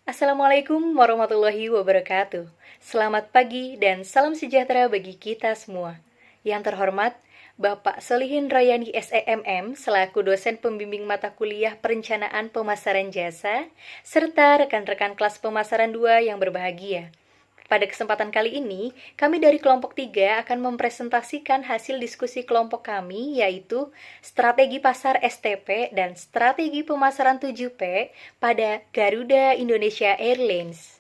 Assalamualaikum warahmatullahi wabarakatuh. Selamat pagi dan salam sejahtera bagi kita semua. Yang terhormat, Bapak Solihin Rayani SEMM selaku dosen pembimbing mata kuliah Perencanaan Pemasaran Jasa, serta rekan-rekan kelas pemasaran 2 yang berbahagia. Pada kesempatan kali ini, kami dari kelompok 3 akan mempresentasikan hasil diskusi kelompok kami, yaitu strategi pasar STP dan strategi pemasaran 7P pada Garuda Indonesia Airlines.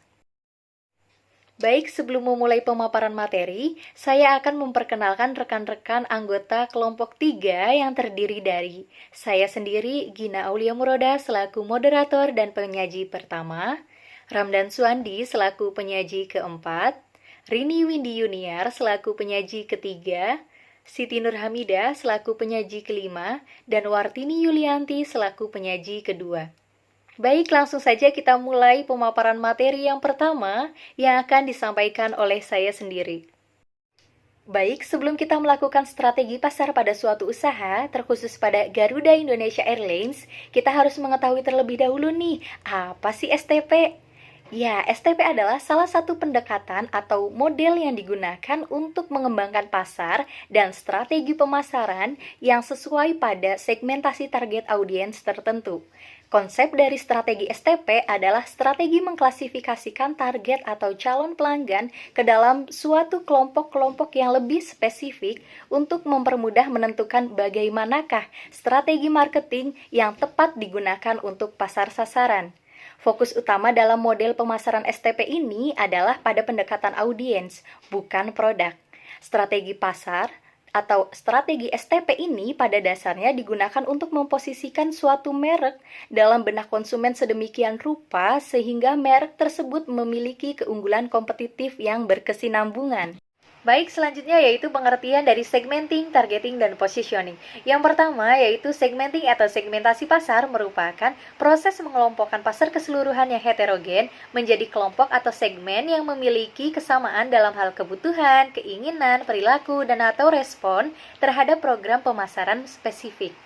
Baik, sebelum memulai pemaparan materi, saya akan memperkenalkan rekan-rekan anggota kelompok 3 yang terdiri dari saya sendiri, Gina Aulia Muroda, selaku moderator dan penyaji pertama, Ramdan Suandi selaku penyaji keempat, Rini Windy Yuniar selaku penyaji ketiga, Siti Nurhamida selaku penyaji kelima, dan Wartini Yulianti selaku penyaji kedua. Baik, langsung saja kita mulai pemaparan materi yang pertama yang akan disampaikan oleh saya sendiri. Baik, sebelum kita melakukan strategi pasar pada suatu usaha, terkhusus pada Garuda Indonesia Airlines, kita harus mengetahui terlebih dahulu nih, apa sih STP? Ya, STP adalah salah satu pendekatan atau model yang digunakan untuk mengembangkan pasar dan strategi pemasaran yang sesuai pada segmentasi target audiens tertentu. Konsep dari strategi STP adalah strategi mengklasifikasikan target atau calon pelanggan ke dalam suatu kelompok-kelompok yang lebih spesifik untuk mempermudah menentukan bagaimanakah strategi marketing yang tepat digunakan untuk pasar sasaran. Fokus utama dalam model pemasaran STP ini adalah pada pendekatan audiens, bukan produk. Strategi pasar atau strategi STP ini pada dasarnya digunakan untuk memposisikan suatu merek dalam benak konsumen sedemikian rupa sehingga merek tersebut memiliki keunggulan kompetitif yang berkesinambungan. Baik, selanjutnya yaitu pengertian dari segmenting, targeting, dan positioning. Yang pertama yaitu segmenting atau segmentasi pasar merupakan proses mengelompokkan pasar keseluruhan yang heterogen menjadi kelompok atau segmen yang memiliki kesamaan dalam hal kebutuhan, keinginan, perilaku, dan atau respon terhadap program pemasaran spesifik.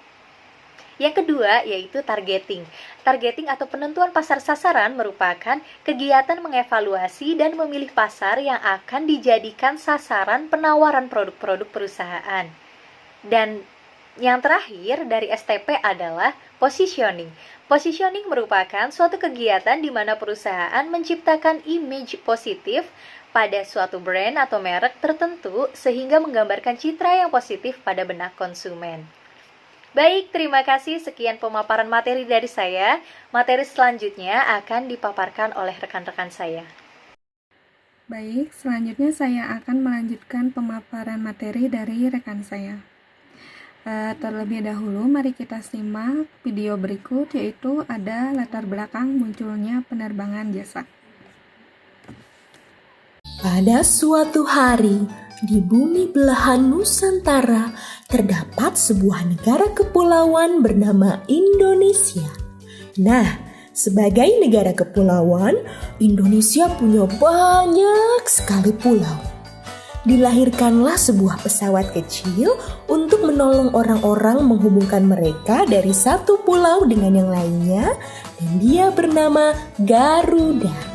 Yang kedua yaitu targeting. Targeting atau penentuan pasar sasaran merupakan kegiatan mengevaluasi dan memilih pasar yang akan dijadikan sasaran penawaran produk-produk perusahaan. Dan yang terakhir dari STP adalah positioning. Positioning merupakan suatu kegiatan di mana perusahaan menciptakan image positif pada suatu brand atau merek tertentu sehingga menggambarkan citra yang positif pada benak konsumen. Baik, terima kasih. Sekian pemaparan materi dari saya. Materi selanjutnya akan dipaparkan oleh rekan-rekan saya. Baik, selanjutnya saya akan melanjutkan pemaparan materi dari rekan saya. Terlebih dahulu, mari kita simak video berikut, yaitu ada latar belakang munculnya penerbangan jasa. Pada suatu hari, di bumi belahan Nusantara terdapat sebuah negara kepulauan bernama Indonesia. Nah, sebagai negara kepulauan, Indonesia punya banyak sekali pulau. Dilahirkanlah sebuah pesawat kecil untuk menolong orang-orang menghubungkan mereka dari satu pulau dengan yang lainnya, dan dia bernama Garuda.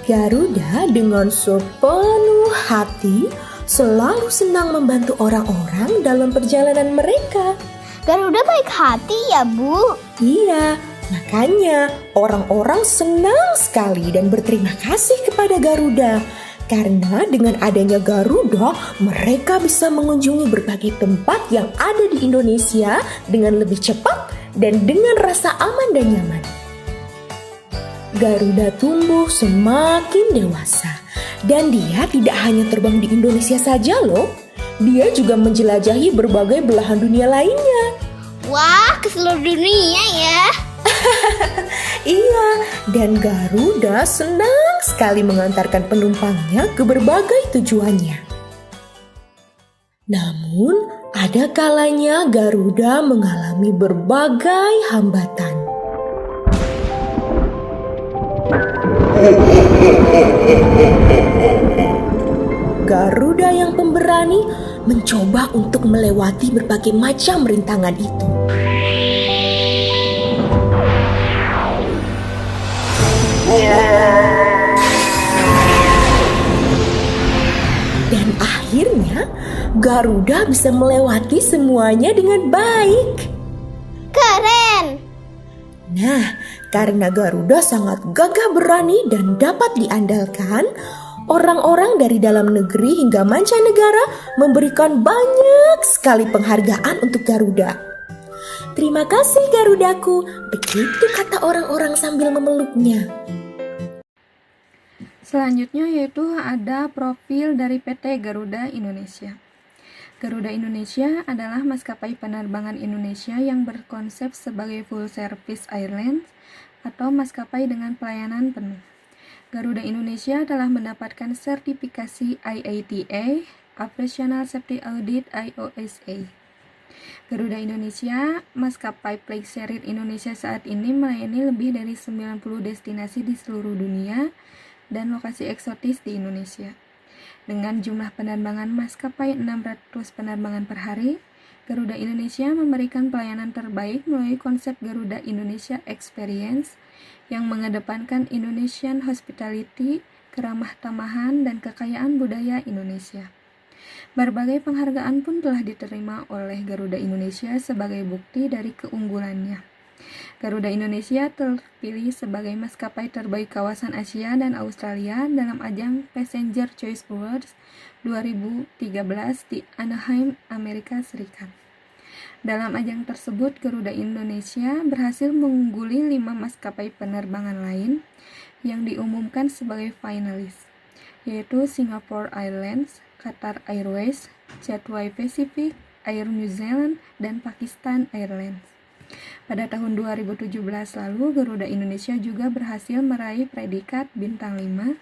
Garuda dengan sepenuh hati selalu senang membantu orang-orang dalam perjalanan mereka. Garuda baik hati ya, Bu? Iya, makanya orang-orang senang sekali dan berterima kasih kepada Garuda. Karena dengan adanya Garuda, mereka bisa mengunjungi berbagai tempat yang ada di Indonesia dengan lebih cepat dan dengan rasa aman dan nyaman. Garuda tumbuh semakin dewasa. Dan dia tidak hanya terbang di Indonesia saja loh. Dia juga menjelajahi berbagai belahan dunia lainnya. Wah, ke seluruh dunia ya. Iya, dan Garuda senang sekali mengantarkan penumpangnya ke berbagai tujuannya. Namun, ada kalanya Garuda mengalami berbagai hambatan. Garuda yang pemberani mencoba untuk melewati berbagai macam rintangan itu. Dan akhirnya Garuda bisa melewati semuanya dengan baik. Keren! Nah, karena Garuda sangat gagah berani dan dapat diandalkan, orang-orang dari dalam negeri hingga mancanegara memberikan banyak sekali penghargaan untuk Garuda. Terima kasih Garudaku, begitu kata orang-orang sambil memeluknya. Selanjutnya yaitu ada profil dari PT Garuda Indonesia. Garuda Indonesia adalah maskapai penerbangan Indonesia yang berkonsep sebagai full service airlines atau maskapai dengan pelayanan penuh. Garuda Indonesia telah mendapatkan sertifikasi IATA, Operational Safety Audit IOSA. Garuda Indonesia, maskapai flag carrier Indonesia saat ini melayani lebih dari 90 destinasi di seluruh dunia dan lokasi eksotis di Indonesia. Dengan jumlah penerbangan maskapai 600 penerbangan per hari, Garuda Indonesia memberikan pelayanan terbaik melalui konsep Garuda Indonesia Experience yang mengedepankan Indonesian Hospitality, keramah tamahan, dan kekayaan budaya Indonesia. Berbagai penghargaan pun telah diterima oleh Garuda Indonesia sebagai bukti dari keunggulannya. Garuda Indonesia terpilih sebagai maskapai terbaik kawasan Asia dan Australia dalam ajang Passenger Choice Awards 2013 di Anaheim, Amerika Serikat. Dalam ajang tersebut, Garuda Indonesia berhasil mengungguli 5 maskapai penerbangan lain yang diumumkan sebagai finalis, yaitu Singapore Airlines, Qatar Airways, Cathay Pacific, Air New Zealand, dan Pakistan Airlines. Pada tahun 2017 lalu, Garuda Indonesia juga berhasil meraih predikat bintang 5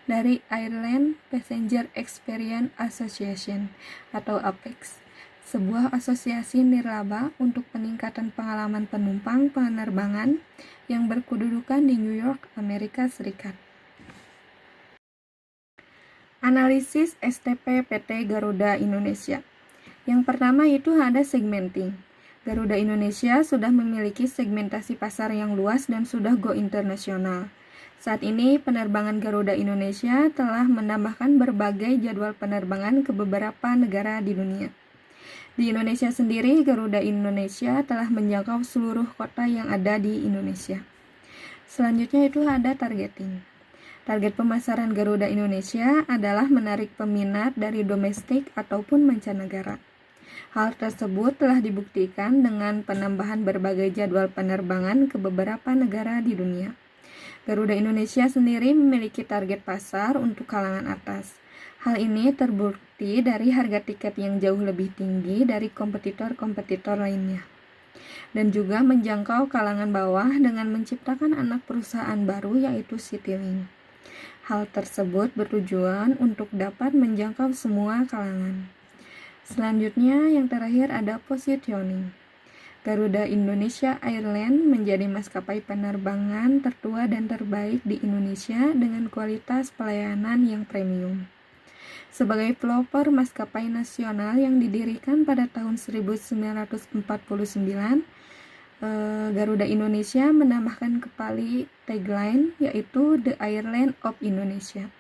dari Airline Passenger Experience Association atau APEX, sebuah asosiasi nirlaba untuk peningkatan pengalaman penumpang penerbangan yang berkedudukan di New York, Amerika Serikat. Analisis STP PT Garuda Indonesia. Yang pertama itu ada segmenting. Garuda Indonesia sudah memiliki segmentasi pasar yang luas dan sudah go internasional. Saat ini penerbangan Garuda Indonesia telah menambahkan berbagai jadwal penerbangan ke beberapa negara di dunia. Di Indonesia sendiri, Garuda Indonesia telah menjangkau seluruh kota yang ada di Indonesia. Selanjutnya itu ada targeting. Target pemasaran Garuda Indonesia adalah menarik peminat dari domestik ataupun mancanegara. Hal tersebut telah dibuktikan dengan penambahan berbagai jadwal penerbangan ke beberapa negara di dunia. Garuda Indonesia sendiri memiliki target pasar untuk kalangan atas. Hal ini terbukti dari harga tiket yang jauh lebih tinggi dari kompetitor-kompetitor lainnya. Dan juga menjangkau kalangan bawah dengan menciptakan anak perusahaan baru yaitu Citylink. Hal tersebut bertujuan untuk dapat menjangkau semua kalangan. Selanjutnya yang terakhir ada positioning. Garuda Indonesia Airlines menjadi maskapai penerbangan tertua dan terbaik di Indonesia dengan kualitas pelayanan yang premium. Sebagai pelopor maskapai nasional yang didirikan pada tahun 1949, Garuda Indonesia menambahkan kembali tagline yaitu The Airline of Indonesia.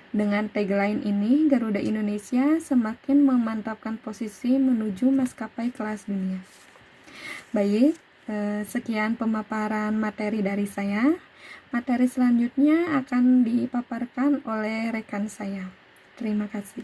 Dengan tagline ini, Garuda Indonesia semakin memantapkan posisi menuju maskapai kelas dunia. Baik, sekian pemaparan materi dari saya. Materi selanjutnya akan dipaparkan oleh rekan saya. Terima kasih.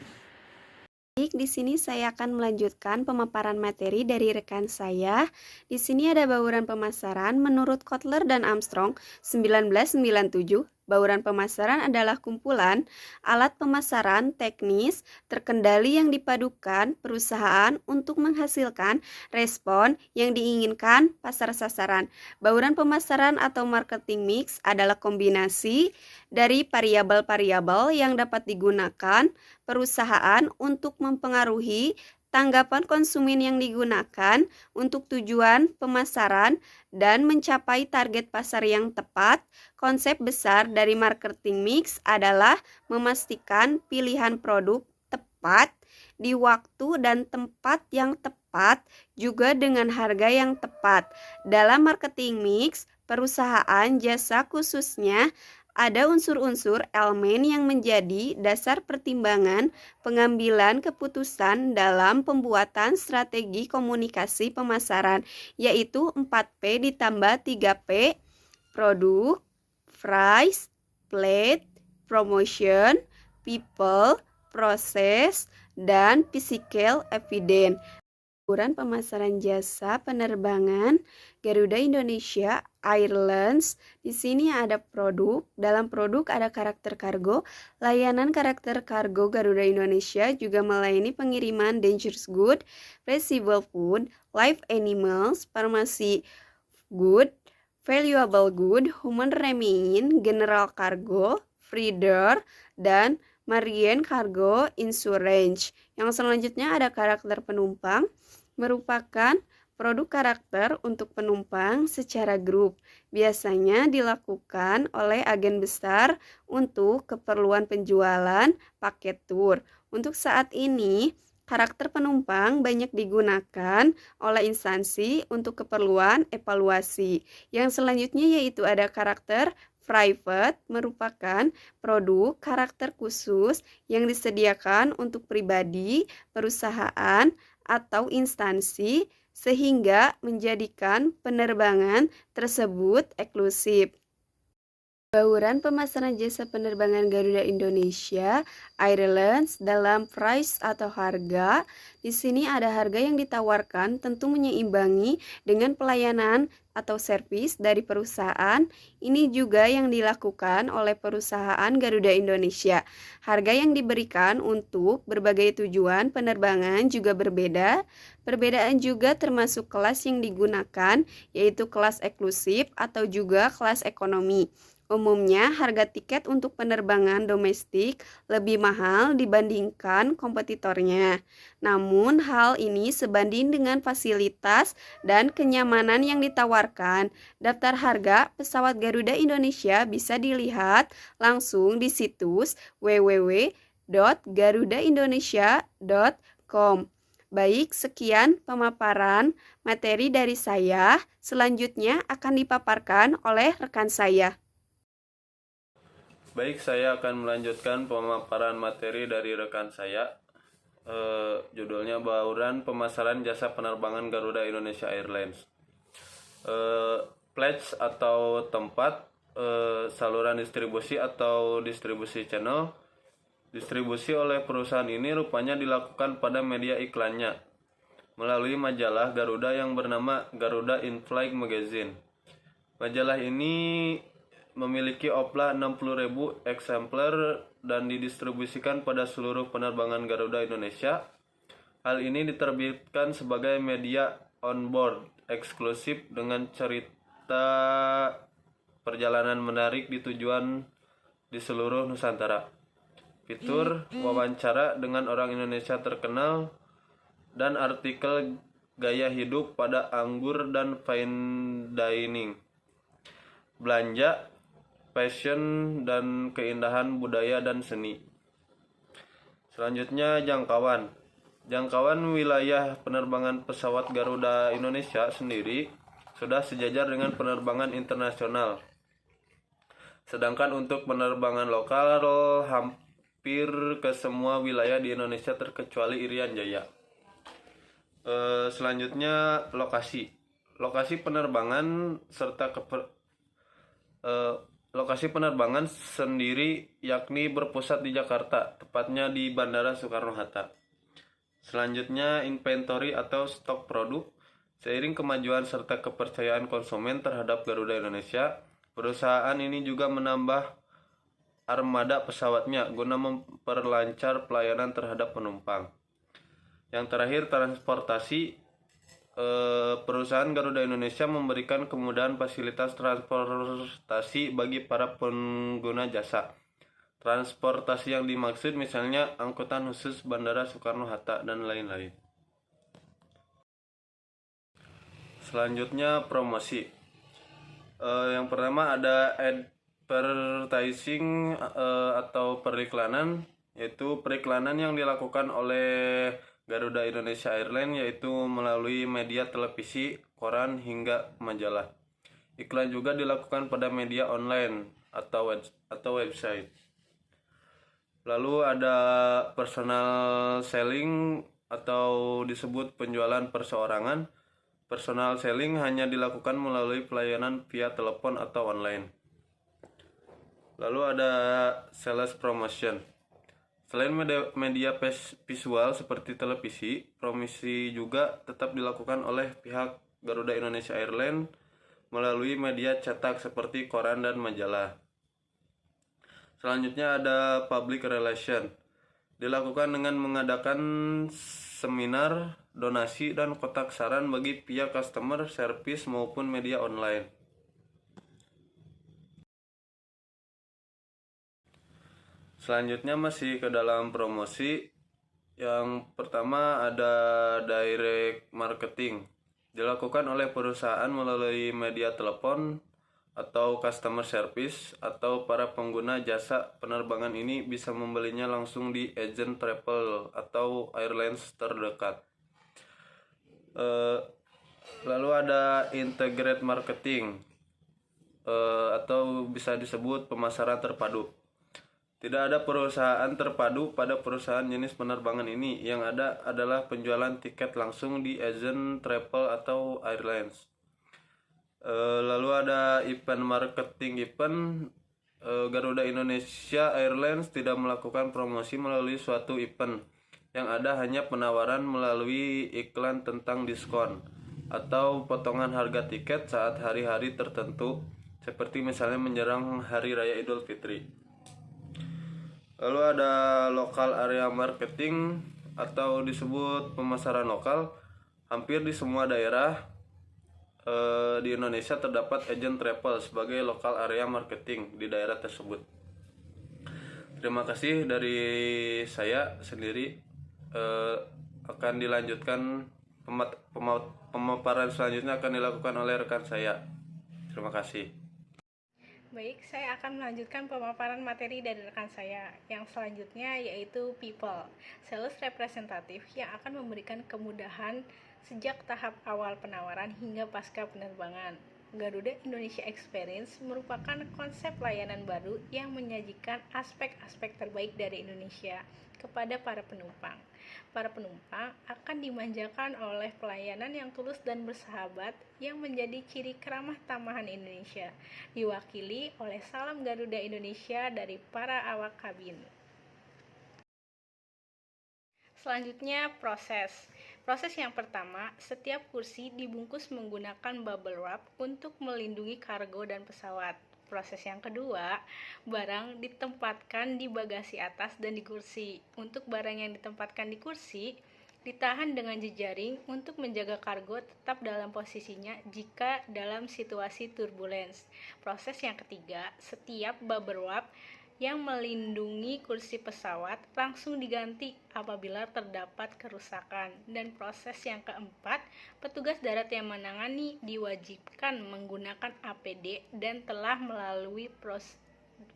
Baik, di sini saya akan melanjutkan pemaparan materi dari rekan saya. Di sini ada bauran pemasaran menurut Kotler dan Armstrong 1997. Bauran pemasaran adalah kumpulan alat pemasaran teknis terkendali yang dipadukan perusahaan untuk menghasilkan respon yang diinginkan pasar sasaran. Bauran pemasaran atau marketing mix adalah kombinasi dari variabel-variabel yang dapat digunakan perusahaan untuk mempengaruhi tanggapan konsumen yang digunakan untuk tujuan pemasaran dan mencapai target pasar yang tepat. Konsep besar dari marketing mix adalah memastikan pilihan produk tepat tepat, di waktu dan tempat yang tepat, juga dengan harga yang tepat. Dalam marketing mix, perusahaan jasa khususnya ada unsur-unsur elemen yang menjadi dasar pertimbangan pengambilan keputusan dalam pembuatan strategi komunikasi pemasaran, yaitu 4P ditambah 3P, produk, price, plate, promotion, people, proses, dan physical evidence. Ukuran pemasaran jasa penerbangan Garuda Indonesia Airlines. Di sini ada produk, dalam produk ada karakter kargo. Layanan karakter kargo Garuda Indonesia juga melayani pengiriman dangerous good, perishable food, live animals, farmasi good, valuable good, human remain, general cargo, freighter, dan marine cargo insurance. Yang selanjutnya ada karakter penumpang, merupakan produk karakter untuk penumpang secara grup. Biasanya dilakukan oleh agen besar untuk keperluan penjualan paket tour. Untuk saat ini, karakter penumpang banyak digunakan oleh instansi untuk keperluan evaluasi. Yang selanjutnya yaitu ada karakter private, merupakan produk karakter khusus yang disediakan untuk pribadi, perusahaan, atau instansi sehingga menjadikan penerbangan tersebut eksklusif. Bauran pemasaran jasa penerbangan Garuda Indonesia Airlines dalam price atau harga. Di sini ada harga yang ditawarkan tentu menyeimbangi dengan pelayanan atau servis dari perusahaan. Ini juga yang dilakukan oleh perusahaan Garuda Indonesia. Harga yang diberikan untuk berbagai tujuan penerbangan juga berbeda. Perbedaan juga termasuk kelas yang digunakan, yaitu kelas eksklusif atau juga kelas ekonomi. Umumnya, harga tiket untuk penerbangan domestik lebih mahal dibandingkan kompetitornya. Namun, hal ini sebanding dengan fasilitas dan kenyamanan yang ditawarkan. Daftar harga pesawat Garuda Indonesia bisa dilihat langsung di situs www.garudaindonesia.com. Baik, sekian pemaparan materi dari saya. Selanjutnya akan dipaparkan oleh rekan saya. Baik, saya akan melanjutkan pemaparan materi dari rekan saya. Judulnya Bauran Pemasaran Jasa Penerbangan Garuda Indonesia Airlines. Pledge atau tempat, saluran distribusi atau distribusi channel. Distribusi oleh perusahaan ini rupanya dilakukan pada media iklannya melalui majalah Garuda yang bernama Garuda In-Flight Magazine. Majalah ini memiliki oplah 60.000 eksemplar dan didistribusikan pada seluruh penerbangan Garuda Indonesia. Hal ini diterbitkan sebagai media on-board eksklusif dengan cerita perjalanan menarik di tujuan di seluruh Nusantara. Fitur wawancara dengan orang Indonesia terkenal dan artikel gaya hidup pada anggur dan fine dining. Belanja, fashion, dan keindahan budaya dan seni. Selanjutnya jangkauan. Jangkauan wilayah penerbangan pesawat Garuda Indonesia sendiri sudah sejajar dengan penerbangan internasional. Sedangkan untuk penerbangan lokal hampir ke semua wilayah di Indonesia terkecuali Irian Jaya. Selanjutnya lokasi. Lokasi penerbangan serta lokasi penerbangan sendiri yakni berpusat di Jakarta, tepatnya di Bandara Soekarno-Hatta. Selanjutnya inventory atau stok produk. Seiring kemajuan serta kepercayaan konsumen terhadap Garuda Indonesia, perusahaan ini juga menambah armada pesawatnya guna memperlancar pelayanan terhadap penumpang. Yang terakhir transportasi. Perusahaan Garuda Indonesia memberikan kemudahan fasilitas transportasi bagi para pengguna jasa. Transportasi yang dimaksud misalnya angkutan khusus Bandara Soekarno-Hatta dan lain-lain. Selanjutnya promosi. Yang pertama ada advertising atau periklanan. yaitu periklanan yang dilakukan oleh Garuda Indonesia Airlines yaitu melalui media televisi, koran, hingga majalah. Iklan juga dilakukan pada media online atau website. Lalu ada personal selling atau disebut penjualan perseorangan. Personal selling hanya dilakukan melalui pelayanan via telepon atau online. Lalu ada sales promotion. Selain media visual seperti televisi, promosi juga tetap dilakukan oleh pihak Garuda Indonesia Airlines melalui media cetak seperti koran dan majalah. Selanjutnya ada public relation. Dilakukan dengan mengadakan seminar, donasi, dan kotak saran bagi pihak customer service maupun media online. Selanjutnya masih ke dalam promosi. Yang pertama ada direct marketing. Dilakukan oleh perusahaan melalui media telepon atau customer service, atau para pengguna jasa penerbangan ini bisa membelinya langsung di agen travel atau airlines terdekat. Lalu ada integrated marketing atau bisa disebut pemasaran terpadu. Tidak ada perusahaan terpadu pada perusahaan jenis penerbangan ini. Yang ada adalah penjualan tiket langsung di agen travel atau airlines. Lalu ada event marketing. Garuda Indonesia Airlines tidak melakukan promosi melalui suatu event. Yang ada hanya penawaran melalui iklan tentang diskon atau potongan harga tiket saat hari-hari tertentu, seperti misalnya menjelang Hari Raya Idul Fitri. Lalu ada local area marketing atau disebut pemasaran lokal. Hampir di semua daerah di Indonesia terdapat agen travel sebagai local area marketing di daerah tersebut. Terima kasih dari saya sendiri. Akan dilanjutkan pemaparan selanjutnya akan dilakukan oleh rekan saya. Terima kasih. Baik, saya akan melanjutkan pemaparan materi dari rekan saya. Yang selanjutnya yaitu people, sales representative yang akan memberikan kemudahan sejak tahap awal penawaran hingga pasca penerbangan. Garuda Indonesia Experience merupakan konsep layanan baru yang menyajikan aspek-aspek terbaik dari Indonesia kepada para penumpang. Para penumpang akan dimanjakan oleh pelayanan yang tulus dan bersahabat yang menjadi ciri keramah tamahan Indonesia, diwakili oleh salam Garuda Indonesia dari para awak kabin. Selanjutnya proses. Proses yang pertama, setiap kursi dibungkus menggunakan bubble wrap untuk melindungi kargo dan pesawat. Proses yang kedua, barang ditempatkan di bagasi atas dan di kursi. Untuk barang yang ditempatkan di kursi, ditahan dengan jejaring untuk menjaga kargo tetap dalam posisinya jika dalam situasi turbulence. Proses yang ketiga, setiap bubble wrap yang melindungi kursi pesawat langsung diganti apabila terdapat kerusakan. Dan proses yang keempat, petugas darat yang menangani diwajibkan menggunakan APD dan telah melalui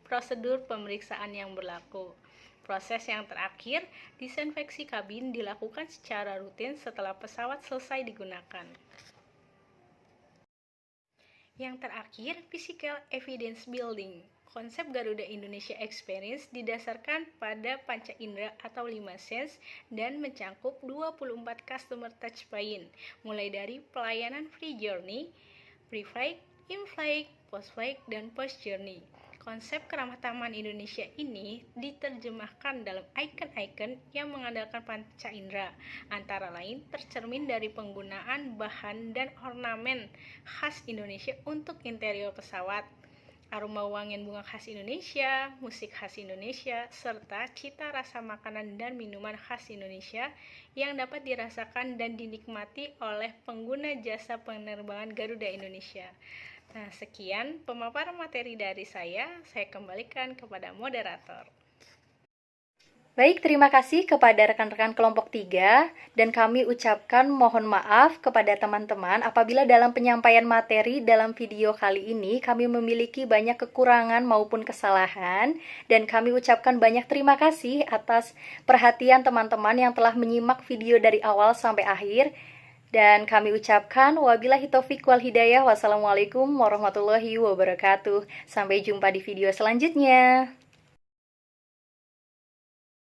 prosedur pemeriksaan yang berlaku. Proses yang terakhir, disinfeksi kabin dilakukan secara rutin setelah pesawat selesai digunakan. Yang terakhir, physical evidence building. Konsep Garuda Indonesia Experience didasarkan pada panca indera atau 5 sense dan mencangkup 24 customer touchpoint, mulai dari pelayanan free journey, pre-flight, in-flight, post-flight, dan post-journey. Konsep keramah tamahan Indonesia ini diterjemahkan dalam icon-icon yang mengandalkan panca indera, antara lain tercermin dari penggunaan bahan dan ornamen khas Indonesia untuk interior pesawat, aroma wangian bunga khas Indonesia, musik khas Indonesia, serta cita rasa makanan dan minuman khas Indonesia yang dapat dirasakan dan dinikmati oleh pengguna jasa penerbangan Garuda Indonesia. Nah, sekian pemaparan materi dari saya kembalikan kepada moderator. Baik, terima kasih kepada rekan-rekan kelompok 3 dan kami ucapkan mohon maaf kepada teman-teman apabila dalam penyampaian materi dalam video kali ini kami memiliki banyak kekurangan maupun kesalahan, dan kami ucapkan banyak terima kasih atas perhatian teman-teman yang telah menyimak video dari awal sampai akhir. Dan kami ucapkan wabillahi taufiq wal hidayah. Wassalamualaikum warahmatullahi wabarakatuh. Sampai jumpa di video selanjutnya.